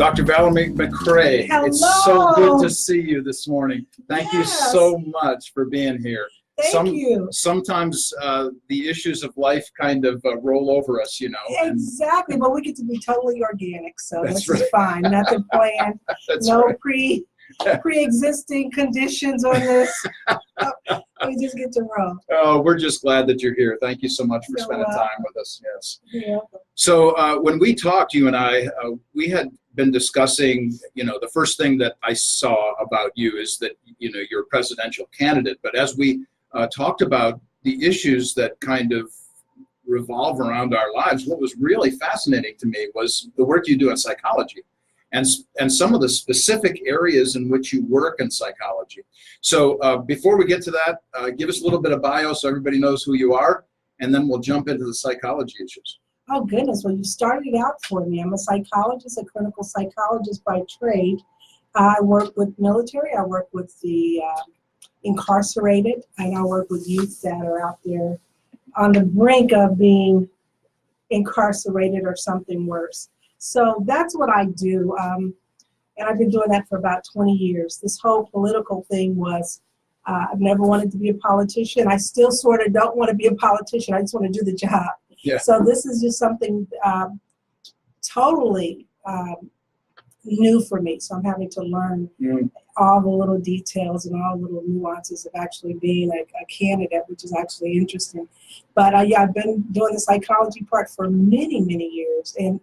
Dr. Valerie McCrae, Hello. it's so good to see you this morning. Thank you Yes. so much for being here. Thank you. Sometimes the issues of life kind of roll over us, you know. Exactly, but we get to be totally organic, so That's this is fine. Nothing planned, That's no right. pre-existing conditions on this. We just get to roll. Oh, we're just glad that you're here. Thank you so much for You're spending welcome. time with us. Yes. Yeah. So when we talked, you and I, we had been discussing, you know, the first thing that I saw about you is that, you know, you're a presidential candidate. But as we talked about the issues that kind of revolve around our lives, what was really fascinating to me was the work you do in psychology and some of the specific areas in which you work in psychology. So before we get to that, give us a little bit of bio so everybody knows who you are, and then we'll jump into the psychology issues. Oh, goodness. Well, you started out for me. I'm a psychologist, a clinical psychologist by trade. I work with military. I work with the incarcerated, and I work with youth that are out there on the brink of being incarcerated or something worse. So that's what I do. And I've been doing that for about 20 years. This whole political thing was, I've never wanted to be a politician. I still sort of don't want to be a politician. I just want to do the job. Yeah. So this is just something totally new for me. So I'm having to learn all the little details and all the little nuances of actually being a candidate, which is actually interesting. But yeah, I've been doing the psychology part for many, many years. And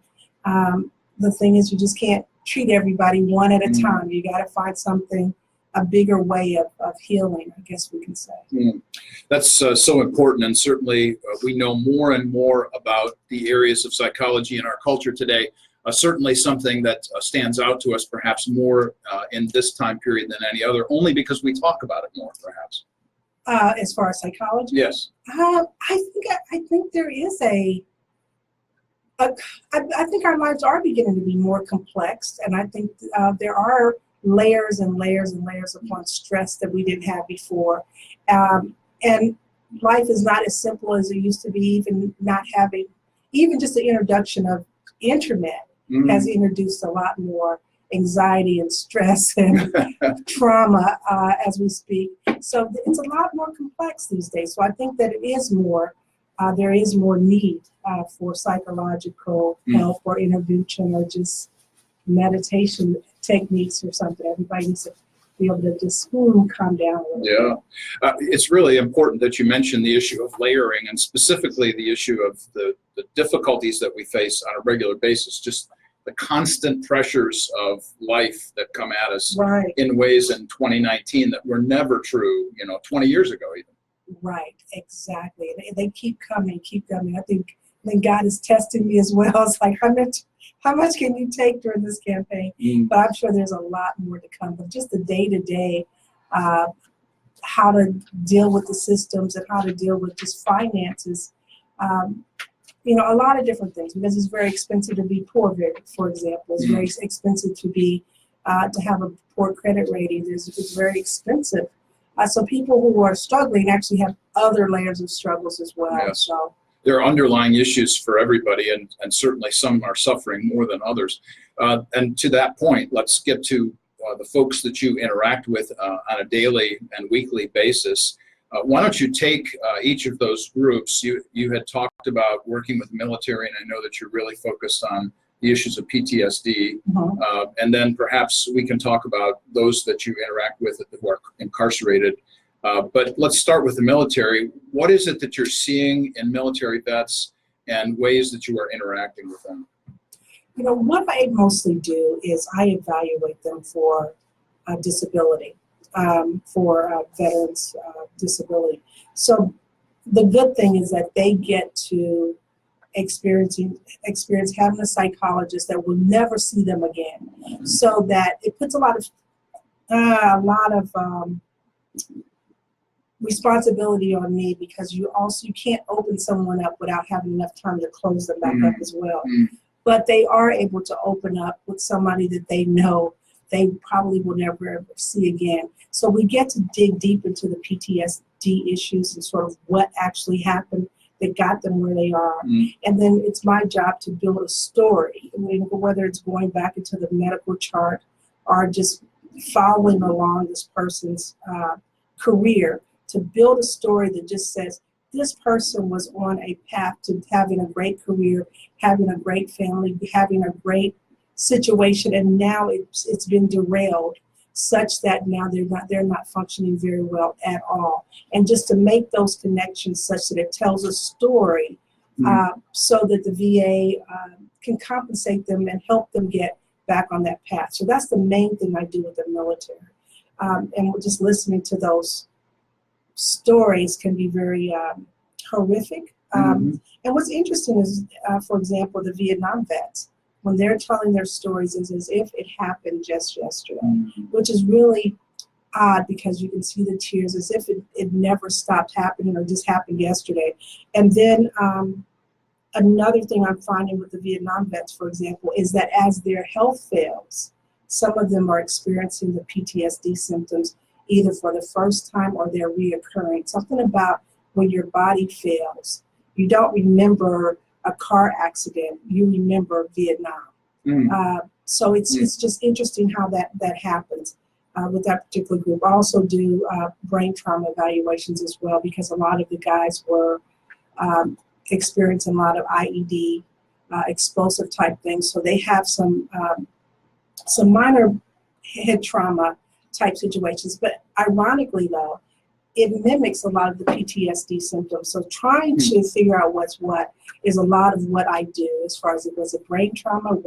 the thing is, you just can't treat everybody one at a time. You got to find something, a bigger way of healing, I guess we can say. That's so important, and certainly we know more and more about the areas of psychology in our culture today. Certainly something that stands out to us perhaps more in this time period than any other, only because we talk about it more, perhaps. As far as psychology? Yes. I think there is I think our lives are beginning to be more complex, and I think there are layers and layers and layers upon stress that we didn't have before. And life is not as simple as it used to be, even not having, even just the introduction of internet has introduced a lot more anxiety and stress and trauma as we speak. So it's a lot more complex these days. So I think that it is more, there is more need for psychological help or intervention or just meditation techniques or something. Everybody needs to be able to just calm down a little bit. It's really important that you mention the issue of layering, and specifically the issue of the difficulties that we face on a regular basis, just the constant pressures of life that come at us in ways in 2019 that were never true, 20 years ago even. Right, exactly. And they keep coming. I think God is testing me as well. It's like, how much can you take during this campaign? But I'm sure there's a lot more to come. But just the day-to-day, how to deal with the systems and how to deal with just finances, a lot of different things, because it's very expensive to be poor, for example. It's very expensive to have a poor credit rating. It's very expensive. So people who are struggling actually have other layers of struggles as well. Yes. So there are underlying issues for everybody, and certainly some are suffering more than others. And to that point, let's get to the folks that you interact with on a daily and weekly basis. Why don't you take each of those groups? You had talked about working with the military, and I know that you're really focused on the issues of PTSD. And then perhaps we can talk about those that you interact with who are incarcerated. But let's start with the military. What is it that you're seeing in military vets and ways that you are interacting with them? What I mostly do is I evaluate them for disability, for veterans' disability. So the good thing is that they get to experience having a psychologist that will never see them again. So that it puts a lot of responsibility on me, because you can't open someone up without having enough time to close them back up as well. But they are able to open up with somebody that they know they probably will never ever see again. So we get to dig deep into the PTSD issues and sort of what actually happened, that got them where they are. Mm. And then it's my job to build a story, I mean, whether it's going back into the medical chart or just following along this person's career, to build a story that just says this person was on a path to having a great career, having a great family, having a great situation, and now it's been derailed such that now they're not functioning very well at all. And just to make those connections such that it tells a story, so that the VA can compensate them and help them get back on that path. So that's the main thing I do with the military. And just listening to those stories can be very horrific. And what's interesting is, for example, the Vietnam vets, when they're telling their stories, is as if it happened just yesterday, which is really odd because you can see the tears as if it never stopped happening or just happened yesterday. And then another thing I'm finding with the Vietnam vets, for example, is that as their health fails, some of them are experiencing the PTSD symptoms either for the first time or they're reoccurring. Something about when your body fails, you don't remember a car accident, you remember Vietnam. So it's just interesting how that happens with that particular group. I also do brain trauma evaluations as well, because a lot of the guys were experiencing a lot of IED, explosive type things. So they have some minor head trauma type situations. But ironically though, it mimics a lot of the PTSD symptoms. So trying to figure out what's what is a lot of what I do, as far as was it brain trauma,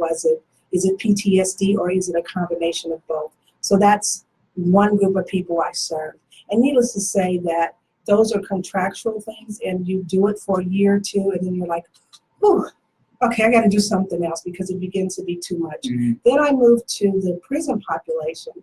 is it PTSD, or is it a combination of both? So that's one group of people I serve. And needless to say that those are contractual things, and you do it for a year or two, and then you're like, whew, okay, I got to do something else because it begins to be too much. Then I moved to the prison population,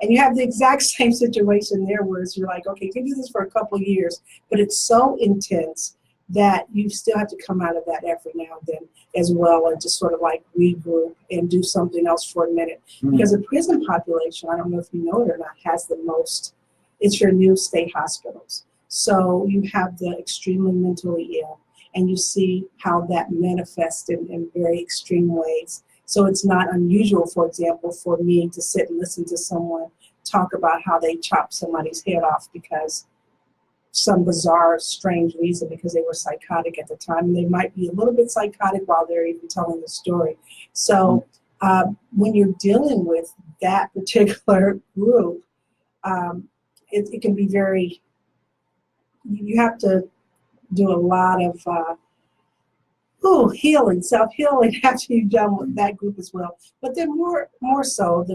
and you have the exact same situation there, where you're like, okay, you can do this for a couple of years, but it's so intense that you still have to come out of that every now and then as well, and just sort of like regroup and do something else for a minute. Because the prison population, I don't know if you know it or not, has the most, it's your new state hospitals. So you have the extremely mentally ill, and you see how that manifests in very extreme ways. So it's not unusual, for example, for me to sit and listen to someone talk about how they chopped somebody's head off because some bizarre, strange reason, because they were psychotic at the time. And they might be a little bit psychotic while they're even telling the story. So when you're dealing with that particular group, it can be very, you have to do a lot of healing, self-healing after you've done with that group as well. But then more so,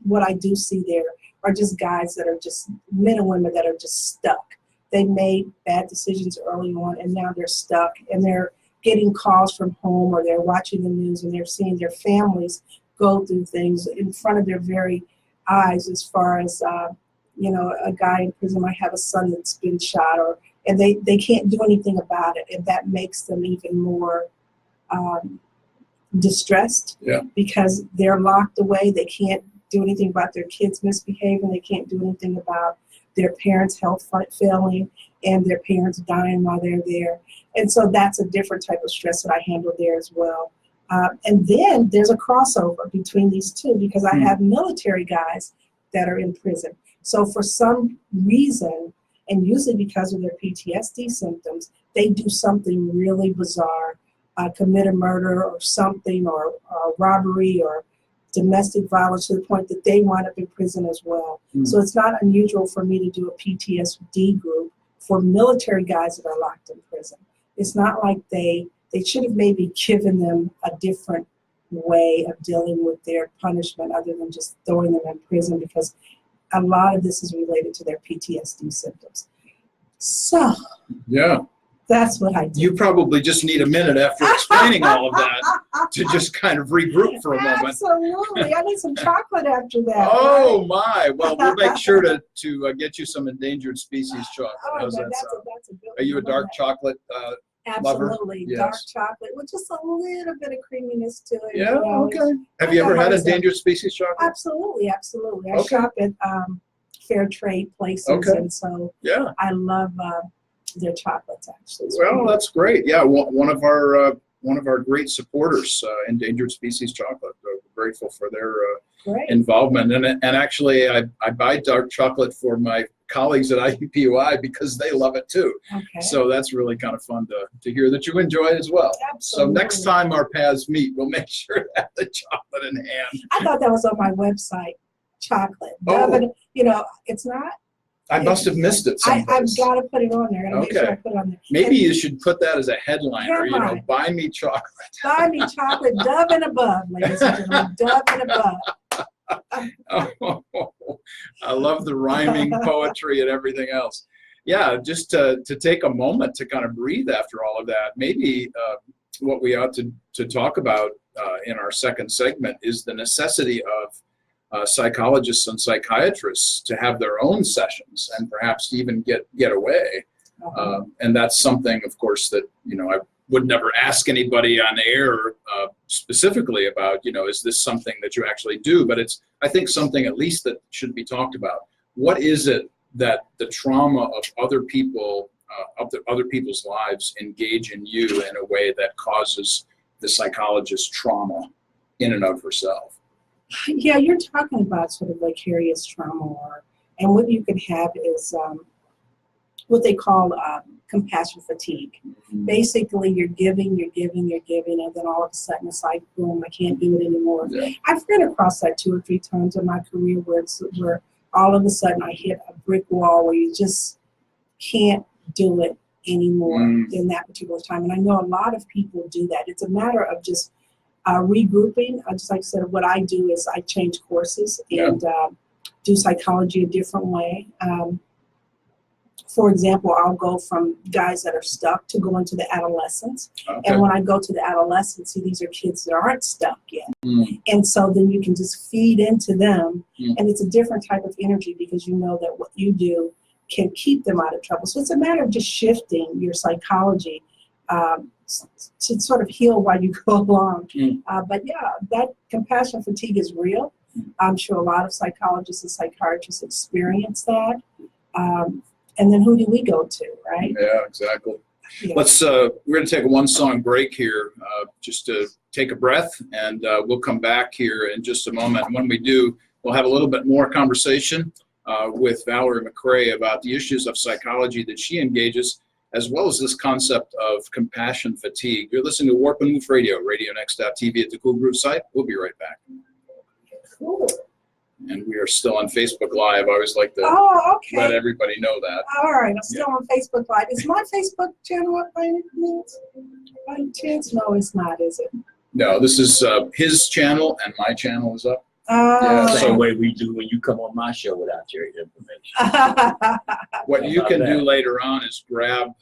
what I do see there are just guys that are just men and women that are just stuck. They made bad decisions early on, and now they're stuck, and they're getting calls from home, or they're watching the news, and they're seeing their families go through things in front of their very eyes, as far as, a guy in prison might have a son that's been shot, and they can't do anything about it, and that makes them even more distressed, because they're locked away. They can't do anything about their kids misbehaving. They can't do anything about their parents' health failing and their parents dying while they're there. And so that's a different type of stress that I handle there as well. And then there's a crossover between these two, because I have military guys that are in prison. So for some reason, and usually because of their PTSD symptoms, they do something really bizarre, commit a murder or something, or robbery or domestic violence, to the point that they wind up in prison as well. So it's not unusual for me to do a PTSD group for military guys that are locked in prison. It's not like they should have maybe given them a different way of dealing with their punishment other than just throwing them in prison, because a lot of this is related to their PTSD symptoms. So that's what I do. You probably just need a minute after explaining all of that to just kind of regroup for a moment. Absolutely. I need some chocolate after that. Oh, my. Well, we'll make sure to get you some endangered species chocolate. How's that sound? That's a good one. Are you a dark chocolate Absolutely. lover? Dark Yes. chocolate with just a little bit of creaminess to it. Yeah, okay. Have you ever had endangered species chocolate? Absolutely. I shop at fair trade places, and so I love their chocolates, actually. Well, that's great. Yeah, one of our great supporters, Endangered Species Chocolate. We're grateful for their involvement. And actually, I buy dark chocolate for my colleagues at IUPUI because they love it too. Okay. So that's really kind of fun to hear that you enjoy it as well. Absolutely. So next time our paths meet, we'll make sure to have the chocolate in hand. I thought that was on my website, chocolate. Oh. It's not. I must have missed it someplace. I've got to put it on there. I got to make sure I put it on there. Maybe you should put that as a headliner, buy me chocolate. Buy me chocolate, Dove and above, ladies and gentlemen, Dove and above. Oh, I love the rhyming poetry and everything else. Yeah, just to take a moment to kind of breathe after all of that. Maybe what we ought to talk about in our second segment is the necessity of psychologists and psychiatrists to have their own sessions and perhaps even get away. And that's something, of course, that I would never ask anybody on air specifically about, is this something that you actually do? But it's, I think, something at least that should be talked about. What is it that the trauma of other people, other people's lives engage in you in a way that causes the psychologist trauma in and of herself? Yeah, you're talking about sort of vicarious trauma, and what you can have is what they call compassion fatigue. Mm-hmm. Basically, you're giving, and then all of a sudden it's like, boom, I can't do it anymore. Yeah. I've run across that 2 or 3 times in my career where all of a sudden I hit a brick wall where you just can't do it anymore in that particular time. And I know a lot of people do that. It's a matter of just regrouping. Just like I said, what I do is I change courses and do psychology a different way. For example, I'll go from guys that are stuck to go into the adolescents. Okay. And when I go to the adolescents, see, these are kids that aren't stuck yet. And so then you can just feed into them. And it's a different type of energy because you know that what you do can keep them out of trouble. So it's a matter of just shifting your psychology to sort of heal while you go along. But yeah, that compassion fatigue is real. I'm sure a lot of psychologists and psychiatrists experience that. And then who do we go to, right? Yeah, exactly. Yeah. Let's we're going to take a 1-song break here, just to take a breath, and we'll come back here in just a moment. And when we do, we'll have a little bit more conversation with Valerie McRae about the issues of psychology that she engages, as well as this concept of compassion fatigue. You're listening to Warp and Woof Radio, RadioNext.tv at the Cool Groove site. We'll be right back. Cool. And we are still on Facebook Live. I always like to let everybody know that. All right, I'm still on Facebook Live. Is my Facebook channel up by any chance? No, it's not, is it? No, this is his channel, and my channel is up. Same way we do when you come on my show without your information. What you can do later on is grab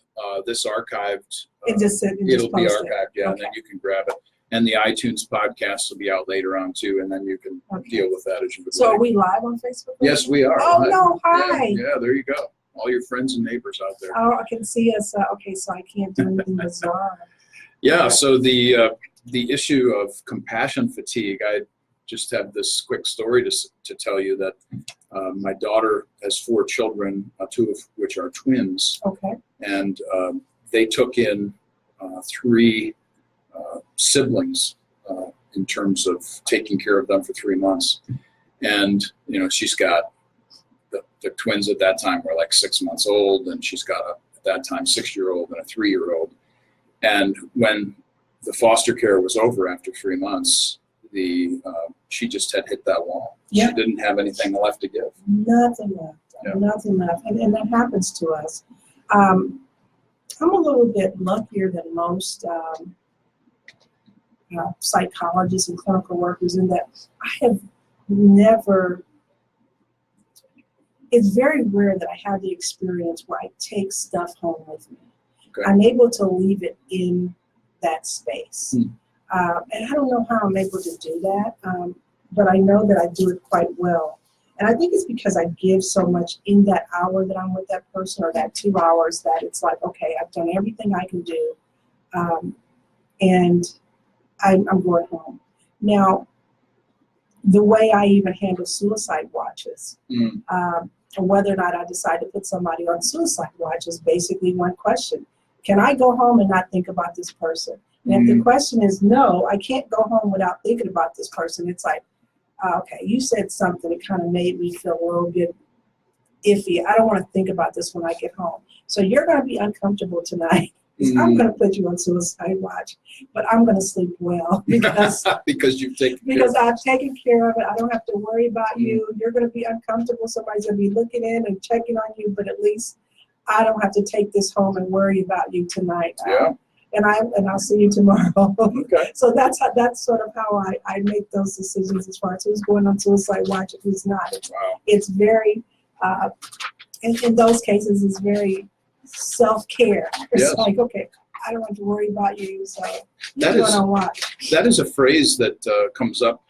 this archived. It'll be archived, and then you can grab it. And the iTunes podcast will be out later on too, and then you can deal with that as you would So like. are we live on Facebook? Yes, we are. Oh, no, hi. Yeah, there you go. All your friends and neighbors out there. Oh, I can see us. Okay, so I can't do anything bizarre. Yeah, so the issue of compassion fatigue, I just have this quick story to tell you that my daughter has 4 children, 2 of which are twins. Okay. And they took in 3 siblings in terms of taking care of them for 3 months. And, she's got the twins at that time were like 6 months old, and she's got at that time 6-year-old and a 3-year-old. And when the foster care was over after 3 months, she just had hit that wall. She didn't have anything left to give. Nothing left. Yeah. Nothing left. And that happens to us. I'm a little bit luckier than most psychologists and clinical workers in that I have never, it's very rare that I have the experience where I take stuff home with me. Okay. I'm able to leave it in that space. And I don't know how I'm able to do that, but I know that I do it quite well. And I think it's because I give so much in that hour that I'm with that person, or that 2 hours, that it's like, okay, I've done everything I can do, and I'm going home. Now, the way I even handle suicide watches, and whether or not I decide to put somebody on suicide watch is basically one question. Can I go home and not think about this person? And if the question is no, I can't go home without thinking about this person. It's like, okay, you said something that kind of made me feel a little bit iffy. I don't want to think about this when I get home. So you're going to be uncomfortable tonight. I'm going to put you on suicide watch, but I'm going to sleep well because you've taken because I've taken care of it. I don't have to worry about you. You're going to be uncomfortable. Somebody's going to be looking in and checking on you, but at least I don't have to take this home and worry about you tonight. Yeah. And I'll see you tomorrow. Okay. So that's sort of how I make those decisions as far as who's going on suicide watch and who's not. It's very, in those cases, it's very self-care. It's Yes. like, okay, I don't have to worry about you, so you're That is- going on watch. That is a phrase that comes up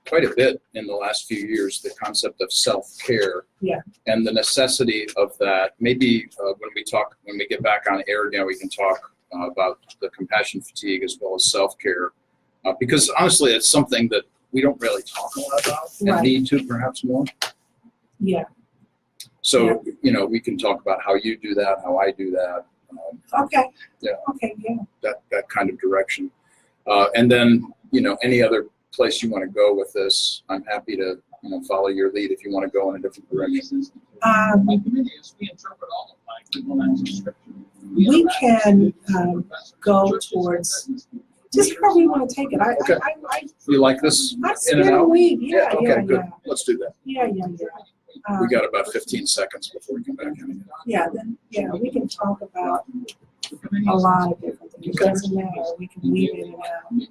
quite a bit in the last few years, the concept of self-care. Yeah. And the necessity of that. Maybe when we get back on air now, we can talk about the compassion fatigue as well as self-care. Because honestly, it's something that we don't really talk a lot about and Right. need to perhaps more. Yeah. So, we can talk about how you do that, how I do that. Okay. Yeah. Okay. Yeah. That kind of direction. And then, any other place you want to go with this, I'm happy to, follow your lead if you want to go in a different direction. We can go towards just how we want to take it. Okay. You like this I in spin and a out? weed. Yeah. Okay, good. Let's do that. Yeah. We got about 15 seconds before we come back in. We can talk about a lot of different things. It doesn't matter. We can weave in and out.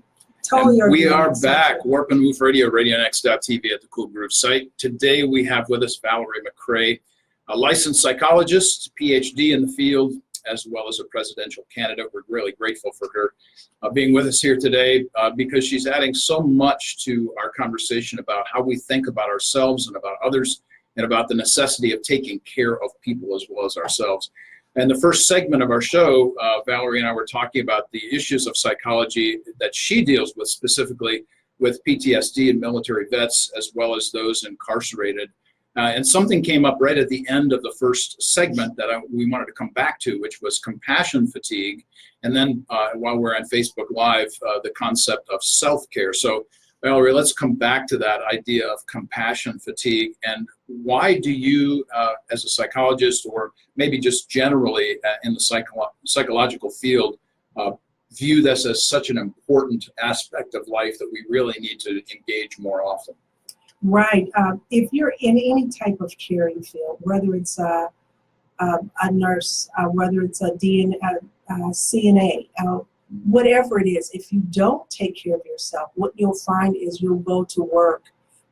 Totally. And we are organic back, subject. Warp and Woof Radio, RadioNext.tv at the Cool Groove site. Today we have with us Valerie McCrae, a licensed psychologist, PhD in the field, as well as a presidential candidate. We're really grateful for her being with us here today because she's adding so much to our conversation about how we think about ourselves and about others and about the necessity of taking care of people as well as ourselves. And the first segment of our show, Valerie and I were talking about the issues of psychology that she deals with, specifically with PTSD and military vets, as well as those incarcerated. And something came up right at the end of the first segment that we wanted to come back to, which was compassion fatigue. And then while we're on Facebook Live, the concept of self-care. So Valerie, let's come back to that idea of compassion fatigue. And why do you, as a psychologist, or maybe just generally in the psychological field, view this as such an important aspect of life that we really need to engage more often? Right. If you're in any type of caring field, whether it's a nurse, whether it's a CNA, whatever it is, if you don't take care of yourself, what you'll find is you'll go to work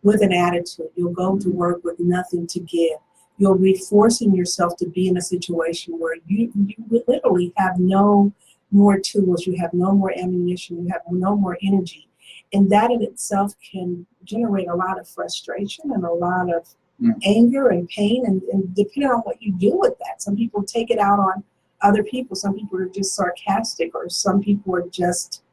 with an attitude. You'll go to work with nothing to give. You'll be forcing yourself to be in a situation where you literally have no more tools, you have no more ammunition, you have no more energy. And that in itself can generate a lot of frustration and a lot of anger and pain, and depending on what you do with that. Some people take it out on other people. Some people are just sarcastic, or some people are just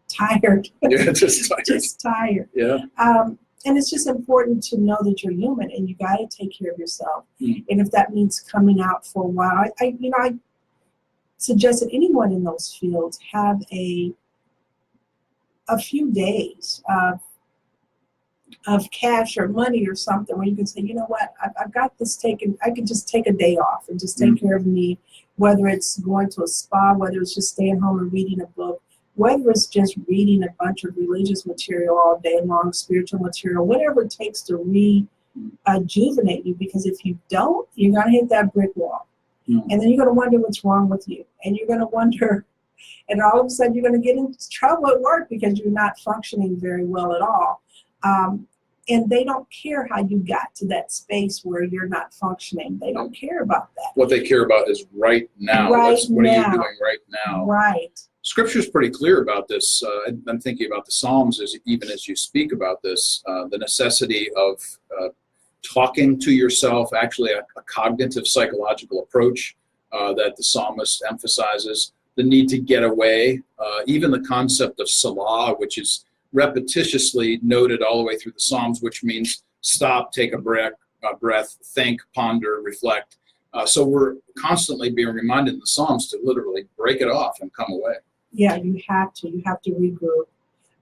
tired. Yeah, just tired. Just tired. Yeah. And it's just important to know that you're human and you got to take care of yourself. And if that means coming out for a while, I suggest that anyone in those fields have a few days of cash or money or something where you can say, you know what, I've got this taken. I can just take a day off and just take care of me, whether it's going to a spa, whether it's just staying home and reading a book, whether it's just reading a bunch of religious material all day long, spiritual material, whatever it takes to rejuvenate you. Because if you don't, you're going to hit that brick wall. And then you're going to wonder what's wrong with you. And you're going to wonder, and all of a sudden you're going to get into trouble at work because you're not functioning very well at all. And they don't care how you got to that space where you're not functioning. They don't care about that. What they care about is right now. What are you doing right now? Right. Scripture's pretty clear about this. I'm thinking about the Psalms even as you speak about this, the necessity of talking to yourself, actually a cognitive psychological approach that the psalmist emphasizes, the need to get away, even the concept of Salah, which is repetitiously noted all the way through the Psalms, which means stop, take a breath, think, ponder, reflect. So we're constantly being reminded in the Psalms to literally break it off and come away. Yeah, you have to. You have to regroup.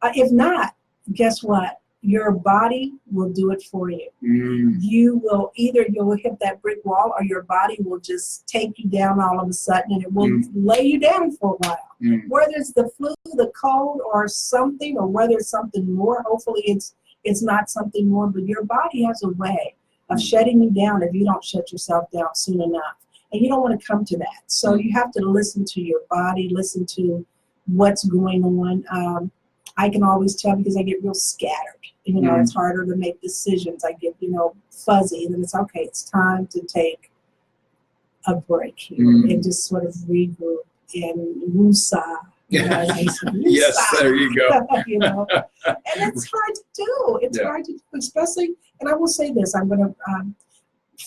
If not, guess what? Your body will do it for you. You will you'll hit that brick wall, or your body will just take you down all of a sudden, and it will lay you down for a while. Whether it's the flu, the cold, or something, or whether it's something more. Hopefully, it's not something more. But your body has a way of shutting you down if you don't shut yourself down soon enough, and you don't want to come to that. So you have to listen to your body, listen to what's going on. I can always tell because I get real scattered. It's harder to make decisions. I get, fuzzy. And it's okay. It's time to take a break here and just sort of regroup and woosah. Yes, there you go. And it's hard to do. It's hard to do, especially, and I will say this, I'm going to,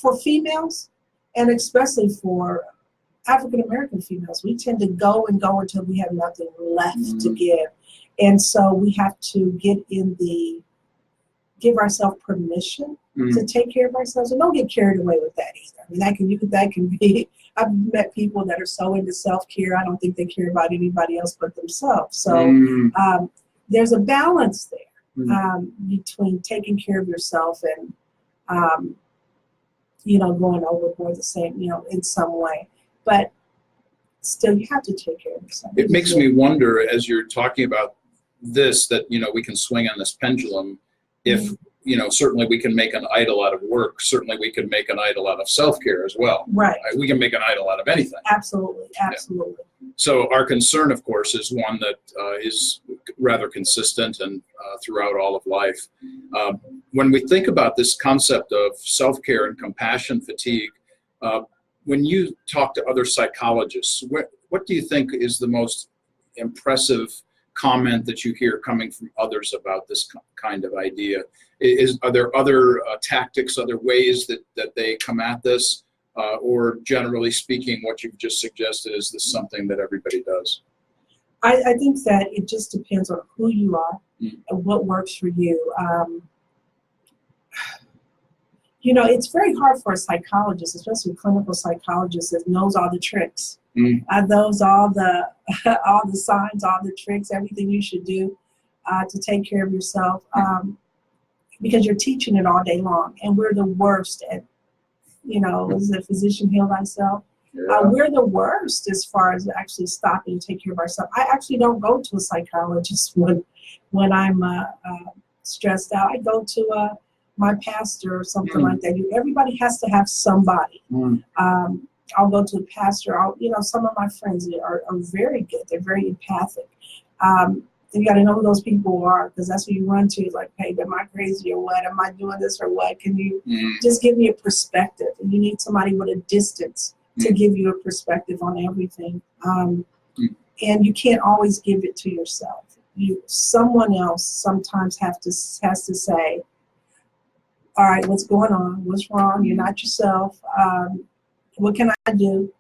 for females, and especially for African-American females, we tend to go and go until we have nothing left to give. And so we have to give ourselves permission to take care of ourselves, and don't get carried away with that either. I mean, that can be. I've met people that are so into self-care, I don't think they care about anybody else but themselves. So there's a balance there between taking care of yourself and going overboard the same, in some way. But still, you have to take care of yourself. It makes me wonder, as you're talking about this, that we can swing on this pendulum. If certainly we can make an idol out of work. Certainly we can make an idol out of self-care as well. Right. We can make an idol out of anything. Absolutely. Yeah. So our concern, of course, is one that is rather consistent and throughout all of life. When we think about this concept of self-care and compassion fatigue, when you talk to other psychologists, what do you think is the most impressive comment that you hear coming from others about this kind of idea? Are there other tactics, other ways that they come at this? Or generally speaking, what you've just suggested, is this something that everybody does? I think that it just depends on who you are and what works for you. It's very hard for a psychologist, especially a clinical psychologist, that knows all the tricks. Knows all the signs, all the tricks, everything you should do to take care of yourself, because you're teaching it all day long, and we're the worst at, as a physician, heal thyself. Yeah. We're the worst as far as actually stopping to take care of ourselves. I actually don't go to a psychologist when I'm stressed out. I go to my pastor or something like that. Everybody has to have somebody. I'll go to the pastor. Some of my friends are very good. They're very empathic. You got to know who those people are, because that's who you run to. Like, hey, am I crazy or what? Am I doing this or what? Can you just give me a perspective? And you need somebody with a distance to give you a perspective on everything. And you can't always give it to yourself. Someone else sometimes has to say, all right, what's going on? What's wrong? You're not yourself. What can I do?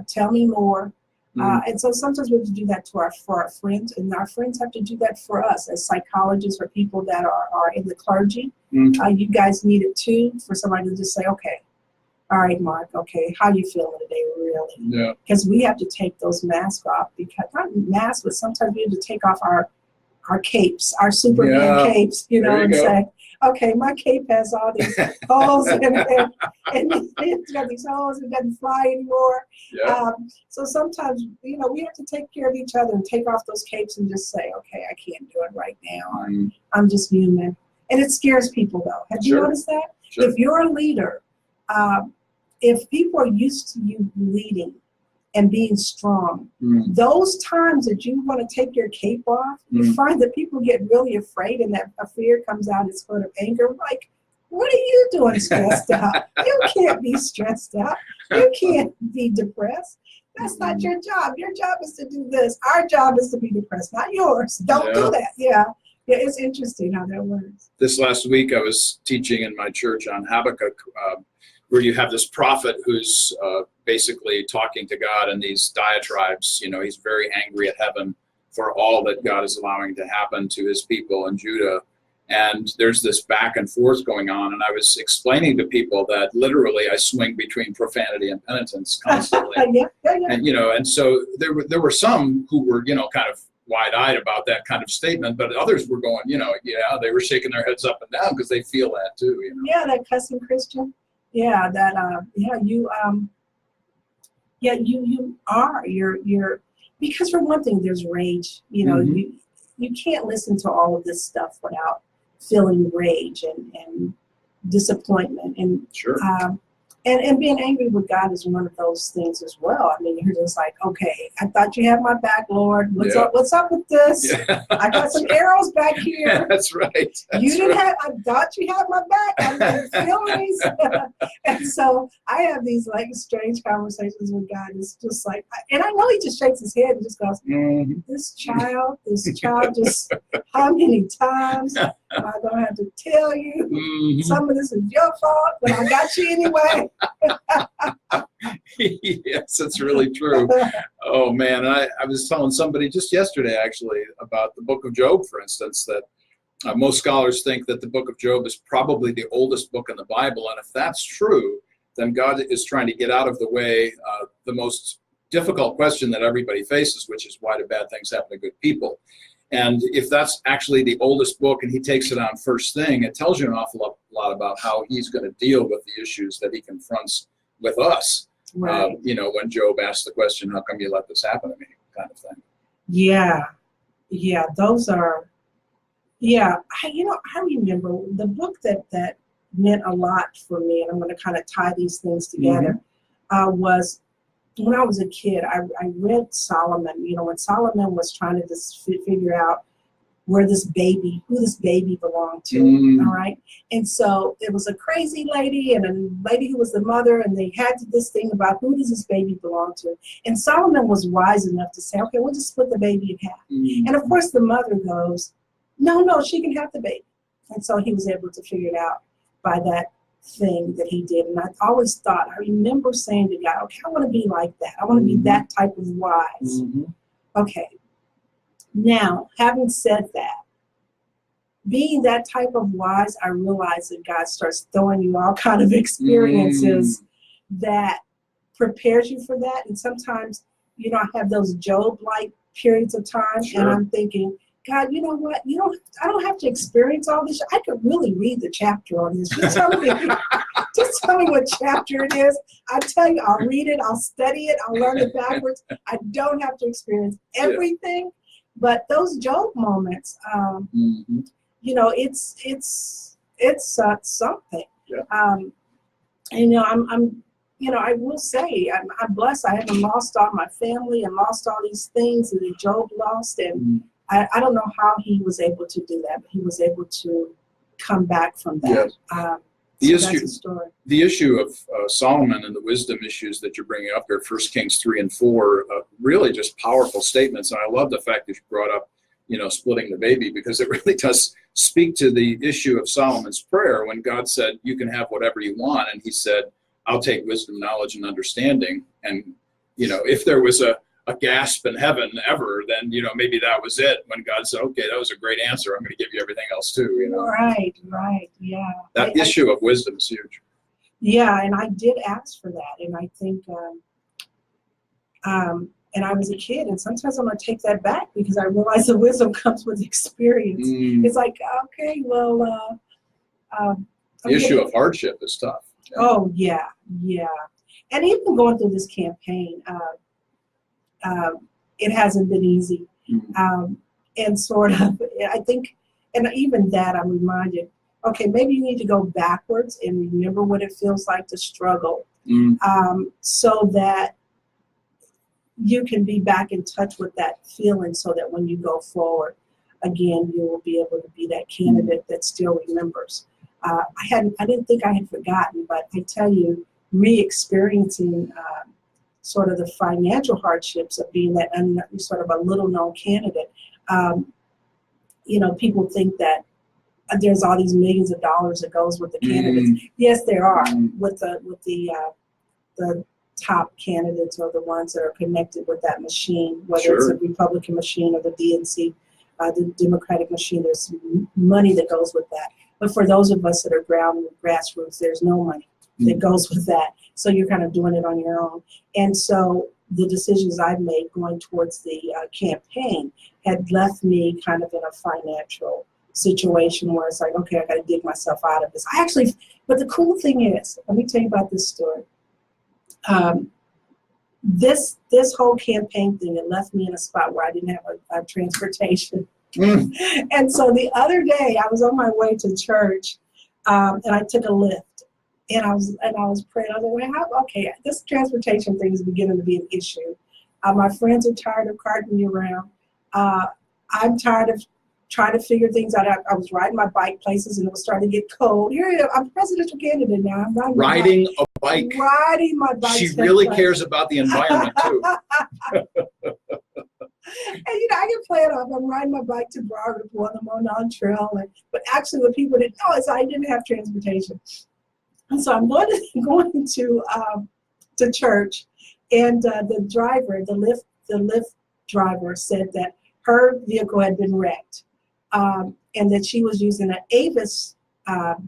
Tell me more. And so sometimes we have to do that for our friends, and our friends have to do that for us as psychologists or people that are in the clergy. You guys need it too, for somebody to just say, okay, all right, Mark, okay, how you feeling today, really? Yeah. Because we have to take those masks off, because not masks, but sometimes we have to take off our capes, our Superman capes, and say, okay, my cape has all these holes in it, and it's got these holes, it doesn't fly anymore. Yeah. So sometimes, we have to take care of each other and take off those capes and just say, okay, I can't do it right now. I'm just human. And it scares people, though. Have you noticed that? Sure. If you're a leader, if people are used to you leading and being strong, those times that you want to take your cape off, you find that people get really afraid, and that a fear comes out as sort of anger. Like, what are you doing stressed out? You can't be stressed out. You can't be depressed. That's not your job. Your job is to do this. Our job is to be depressed, not yours. Don't do that. Yeah, it's interesting how that works. This last week, I was teaching in my church on Habakkuk, where you have this prophet who's basically talking to God in these diatribes. He's very angry at heaven for all that God is allowing to happen to his people in Judah. And there's this back and forth going on. And I was explaining to people that literally I swing between profanity and penitence constantly. Yeah. And, and so there were some who were, kind of wide-eyed about that kind of statement, but others were going, yeah, they were shaking their heads up and down because they feel that too, Yeah, that cussing Christian. Yeah, that, you are, you're, because for one thing, there's rage, you can't listen to all of this stuff without feeling rage and disappointment and sure. And being angry with God is one of those things as well. I mean, you're just like, okay, I thought you had my back, Lord. What's up with this? Yeah, I got some arrows back here. Yeah, that's right. I thought you had my back. I'm in feelings. And so I have these like strange conversations with God. It's just like, and I know he just shakes his head and just goes, this child just, how many times am I going to have to tell you? Some of this is your fault, but I got you anyway. Yes, that's really true. Oh man, I was telling somebody just yesterday actually about the book of Job, for instance, that most scholars think that the book of Job is probably the oldest book in the Bible, and if that's true, then God is trying to get out of the way the most difficult question that everybody faces, which is why do bad things happen to good people? And if that's actually the oldest book and he takes it on first thing, it tells you an awful lot about how he's going to deal with the issues that he confronts with us. Right. When Job asked the question, how come you let this happen to me, kind of thing. Yeah. Those are, I remember the book that meant a lot for me, and I'm going to kind of tie these things together, was when I was a kid, I read Solomon, when Solomon was trying to just figure out who this baby belonged to, all right? And so it was a crazy lady and a lady who was the mother, and they had this thing about who does this baby belong to? And Solomon was wise enough to say, okay, we'll just split the baby in half. And of course the mother goes, no, she can have the baby. And so he was able to figure it out by that thing that he did. And I always thought, I remember saying to God, okay, I want to be like that. I want to be that type of wise. Okay. Now, having said that, being that type of wise, I realize that God starts throwing you all kind of experiences that prepares you for that. And sometimes, I have those Job-like periods of time, and I'm thinking, God, you know what? I don't have to experience all this. I could really read the chapter on this. Just tell me what chapter it is. I tell you, I'll read it, I'll study it, I'll learn it backwards. I don't have to experience everything. But those Job moments, it's something. Yeah. I will say I'm blessed. I haven't lost all my family and lost all these things that Job lost, and I don't know how he was able to do that, but he was able to come back from that. Yes. That's the story. The issue of Solomon and the wisdom issues that you're bringing up here, 1 Kings 3 and 4, really just powerful statements. And I love the fact that you brought up, splitting the baby, because it really does speak to the issue of Solomon's prayer when God said, you can have whatever you want. And he said, I'll take wisdom, knowledge, and understanding. And, if there was a gasp in heaven ever, then, maybe that was it when God said, okay, that was a great answer. I'm going to give you everything else too, Right, yeah. That issue of wisdom is huge. Yeah, and I did ask for that. And I think, and I was a kid, and sometimes I'm going to take that back because I realize the wisdom comes with experience. It's like, okay, well. The issue of hardship is tough. Oh, yeah. And even going through this campaign, it hasn't been easy. And sort of, I think, and even that I'm reminded, okay, maybe you need to go backwards and remember what it feels like to struggle, so that you can be back in touch with that feeling, so that when you go forward, again, you will be able to be that candidate that still remembers. I didn't think I had forgotten, but I tell you, re-experiencing sort of the financial hardships of being that sort of a little-known candidate. People think that there's all these millions of dollars that goes with the candidates. Yes, there are with the top candidates, or the ones that are connected with that machine, whether it's a Republican machine or the DNC the Democratic machine. There's money that goes with that. But for those of us that are grassroots, there's no money that goes with that. So you're kind of doing it on your own. And so the decisions I've made going towards the campaign had left me kind of in a financial situation where it's like, okay, I got to dig myself out of this. But the cool thing is, let me tell you about this story. This whole campaign thing, it left me in a spot where I didn't have a transportation. And so the other day I was on my way to church, and I took a Lyft. And I was praying. I was like, well, okay, this transportation thing is beginning to be an issue. My friends are tired of carting me around. I'm tired of trying to figure things out. I was riding my bike places, and it was starting to get cold. Here, I'm a presidential candidate now. I'm riding a bike. Riding my bike. She really cares about the environment too. And I can play it off. I'm riding my bike to Broward when I'm on trail. But actually, what people didn't know is I didn't have transportation. And so I'm going to church, and the driver, the Lyft driver, said that her vehicle had been wrecked, and that she was using an Avis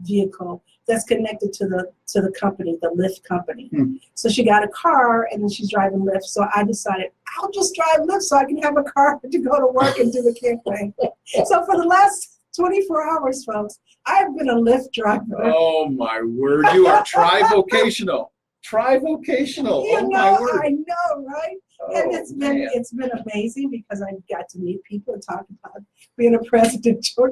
vehicle that's connected to the company, the Lyft company. So she got a car, and then she's driving Lyft. So I decided I'll just drive Lyft so I can have a car to go to work and do the campaign. So for the last 24 hours, folks, I have been a Lyft driver. Oh my word! You are tri-vocational. Tri-vocational. My word! I know, right? Oh, And it's been amazing because I got to meet people and talk about being a presidential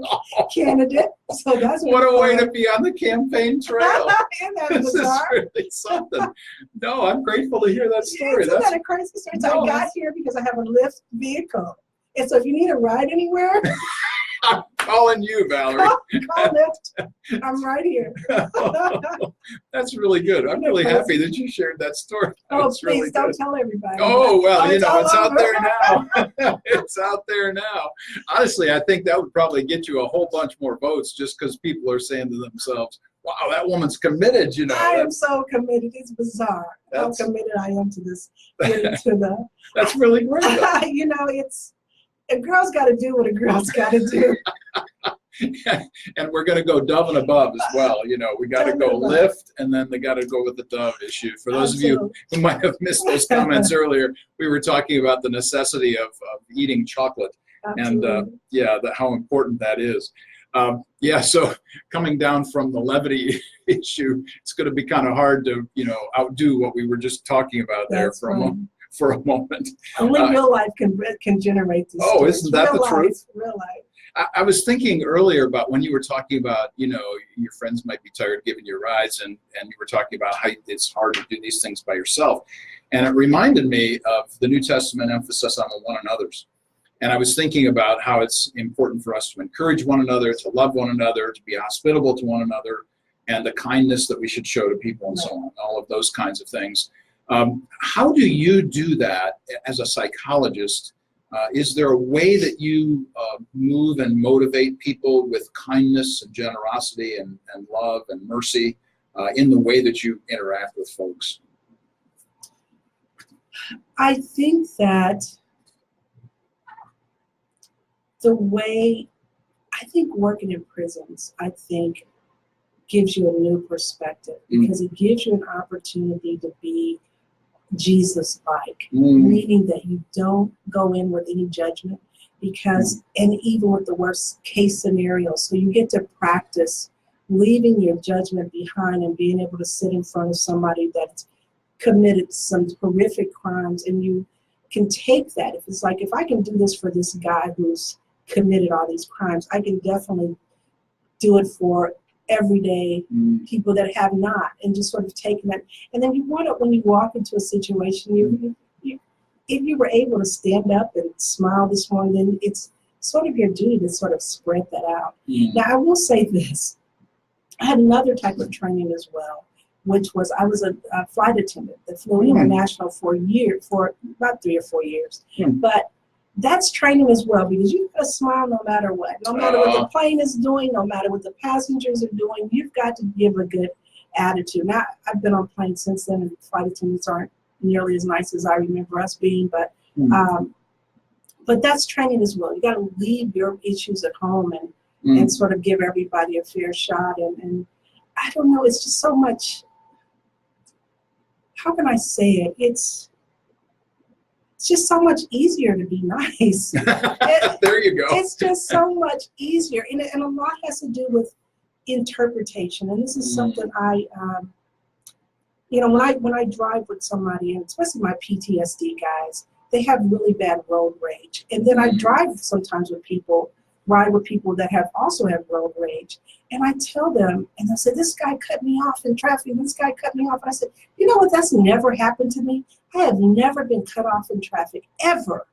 candidate. So that's what a way to be on the campaign trail. Isn't that This is bizarre? really something. No, I'm grateful to hear that story. Isn't that a crazy story? So No, I got here because I have a Lyft vehicle. And so if you need a ride anywhere, I'm calling you, Valerie. call Lyft. I'm right here. That's really good. I'm really happy that you shared that story. Oh, That's please really don't good. tell everybody. Oh, well, it's all out over. there now. It's out there now. Honestly, I think that would probably get you a whole bunch more votes just because people are saying to themselves, wow, that woman's committed, I am so committed. It's bizarre how committed I am to this. That's really great. It's a girl's got to do what a girl's got to do. And we're going to go Dove and above as well. We got to Dove go and above. Lyft, and then they got to go with the Dove issue. For those of you who might have missed those comments earlier, we were talking about the necessity of eating chocolate. Absolutely. And how important that is. So coming down from the levity issue, it's going to be kind of hard to, outdo what we were just talking about there for a moment. Only real life can generate this. Oh, isn't that the truth? Real life. I was thinking earlier about when you were talking about, your friends might be tired of giving you rides, and you were talking about how it's hard to do these things by yourself. And it reminded me of the New Testament emphasis on the one another's. And I was thinking about how it's important for us to encourage one another, to love one another, to be hospitable to one another, and the kindness that we should show to people and so on, all of those kinds of things. How do you do that as a psychologist? Is there a way that you move and motivate people with kindness and generosity and love and mercy in the way that you interact with folks? I think that working in prisons, gives you a new perspective because it gives you an opportunity to be Jesus-like, meaning that you don't go in with any judgment and even with the worst case scenario. So you get to practice leaving your judgment behind and being able to sit in front of somebody that's committed some horrific crimes, and you can take that. If I can do this for this guy who's committed all these crimes, I can definitely do it for everyday people that have not, and just sort of taking that. And then when you walk into a situation, if you were able to stand up and smile this morning, then it's sort of your duty to sort of spread that out. Now, I will say this. I had another type of training as well, which was I was a flight attendant that flew international for about 3 or 4 years. But that's training as well, because you've got to smile no matter what. No matter what the plane is doing, no matter what the passengers are doing, you've got to give a good attitude. Now, I've been on planes since then, and flight attendants aren't nearly as nice as I remember us being, but But that's training as well. You got to leave your issues at home and sort of give everybody a fair shot. And I don't know, it's just so much, how can I say it? It's just so much easier to be nice. There you go. It's just so much easier. And a lot has to do with interpretation. And this is something when I drive with somebody, and especially my PTSD guys, they have really bad road rage. And then I drive sometimes with people, ride with people that also have road rage. And I tell them, and they'll say, this guy cut me off in traffic, this guy cut me off. And I said, you know what, that's never happened to me. I have never been cut off in traffic, ever.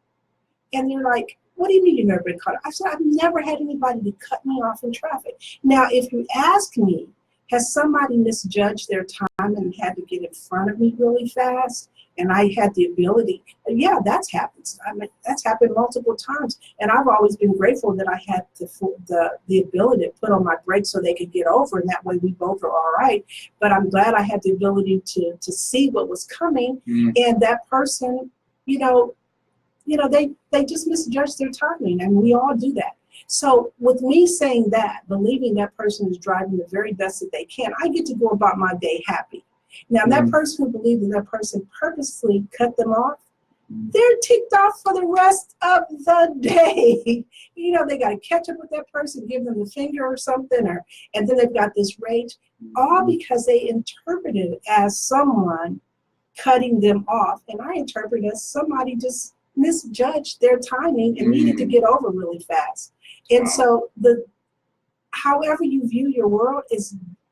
And they're like, what do you mean you've never been cut off? I said, I've never had anybody to cut me off in traffic. Now, if you ask me, has somebody misjudged their time and had to get in front of me really fast, and I had the ability, yeah, that's happened. I mean, that's happened multiple times. And I've always been grateful that I had the ability to put on my brakes so they could get over, and that way we both are all right. But I'm glad I had the ability to see what was coming, and that person, they just misjudged their timing, and we all do that. So with me saying that, believing that person is driving the very best that they can, I get to go about my day happy. Now, that person who believed that person purposely cut them off, they're ticked off for the rest of the day. They got to catch up with that person, give them the finger or something, and then they've got this rage, all because they interpreted it as someone cutting them off. And I interpret it as somebody just misjudged their timing and needed to get over really fast. And so however you view your world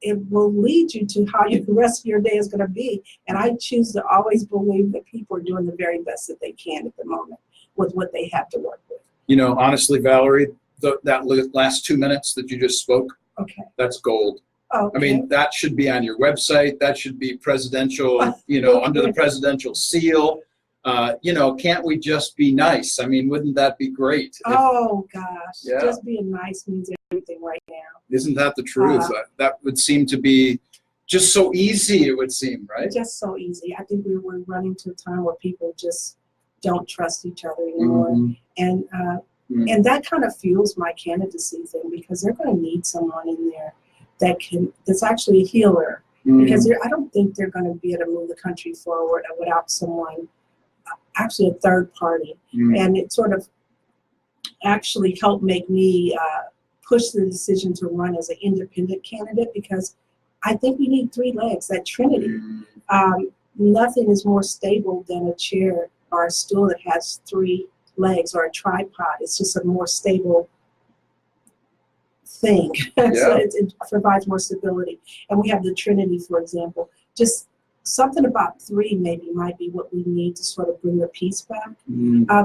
it will lead you to how the rest of your day is going to be. And I choose to always believe that people are doing the very best that they can at the moment with what they have to work with. Honestly, Valerie, that last 2 minutes that you just spoke, okay, that's gold. Okay. I mean, that should be on your website. That should be presidential, under the presidential seal. Can't we just be nice? I mean, wouldn't that be great? Oh, gosh. Yeah. Just being nice means everything right now. Isn't that the truth? That would seem to be just so easy, it would seem, right? Just so easy. I think we're running to a time where people just don't trust each other anymore. And that kind of fuels my candidacy thing, because they're going to need someone in there that's actually a healer. Because I don't think they're going to be able to move the country forward without someone, actually a third party. And it sort of actually helped make me push the decision to run as an independent candidate, because I think we need three legs, that trinity. Nothing is more stable than a chair or a stool that has three legs, or a tripod. It's just a more stable thing. So it provides more stability. And we have the trinity, for example. Just something about three maybe might be what we need to sort of bring the peace back.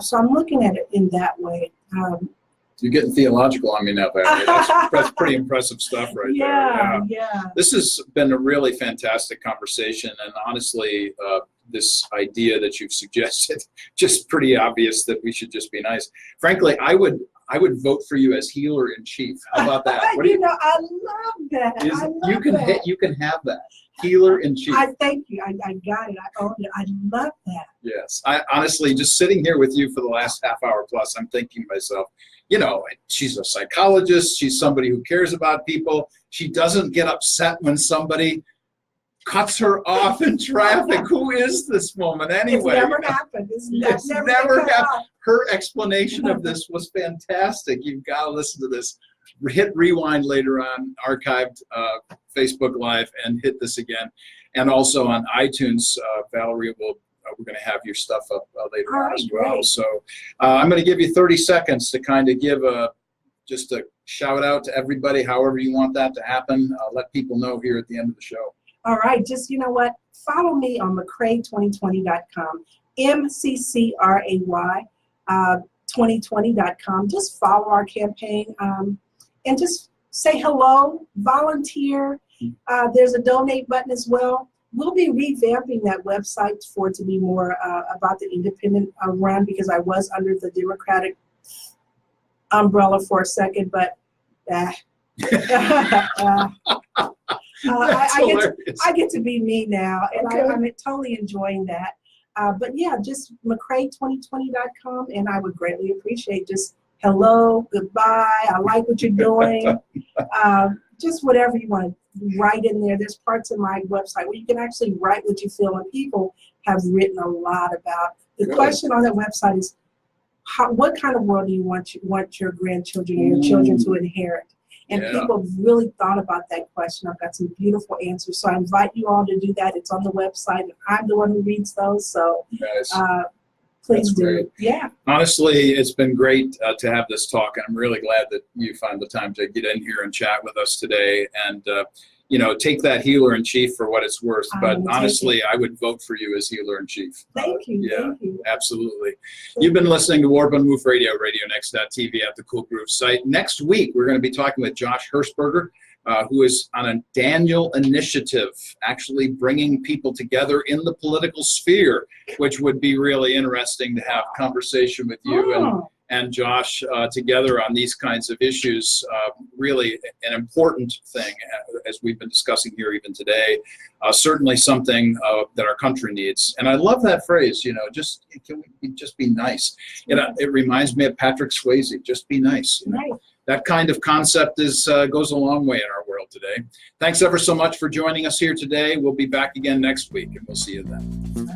So I'm looking at it in that way. You're getting theological on me now, Valerie. That's pretty impressive stuff right there. Yeah. This has been a really fantastic conversation, and honestly, this idea that you've suggested, just pretty obvious that we should just be nice. Frankly, I would vote for you as healer in chief. How about that? I love that. You can have that. Healer in chief. I thank you. I got it. I own it. I love that. Yes. I honestly, just sitting here with you for the last half hour plus, I'm thinking to myself, she's a psychologist. She's somebody who cares about people. She doesn't get upset when somebody cuts her off in traffic. Who is this woman anyway? It's never happened. It's never happened. Her explanation of this was fantastic. You've got to listen to this. Hit rewind later on, archived Facebook Live, and hit this again. And also on iTunes, Valerie we're going to have your stuff up later on as well. Great. So I'm going to give you 30 seconds to kind of give just a shout out to everybody, however you want that to happen. Let people know here at the end of the show. All right. Just, follow me on McCray2020.com, MCCRAY 2020.com. Just follow our campaign and just say hello, volunteer. There's a donate button as well. We'll be revamping that website for it to be more about the independent run, because I was under the Democratic umbrella for a second, but I get to be me now, and I'm totally enjoying that. But yeah, just McCray2020.com, and I would greatly appreciate just hello, goodbye, I like what you're doing. Just whatever you want to write in there. There's parts of my website where you can actually write what you feel, and people have written a lot about. The question on that website is, what kind of world do you want your grandchildren or your children to inherit? And people have really thought about that question. I've got some beautiful answers. So I invite you all to do that. It's on the website, and I'm the one who reads those. So please do. Great. Yeah. Honestly, it's been great to have this talk. I'm really glad that you found the time to get in here and chat with us today. And, take that healer in chief for what it's worth. But honestly, I would vote for you as healer in chief. Thank you. Thank you. Absolutely. Thank You've been listening to Warp and Woof Radio, RadioNext.tv at the Cool Groove site. Next week, we're going to be talking with Josh Hirschberger, who is on a Daniel initiative, actually bringing people together in the political sphere, which would be really interesting to have a conversation with you and Josh together on these kinds of issues. Really an important thing, as we've been discussing here even today. Certainly something that our country needs. And I love that phrase, can we just be nice? It reminds me of Patrick Swayze, just be nice. Right. That kind of concept goes a long way in our world today. Thanks ever so much for joining us here today. We'll be back again next week, and we'll see you then.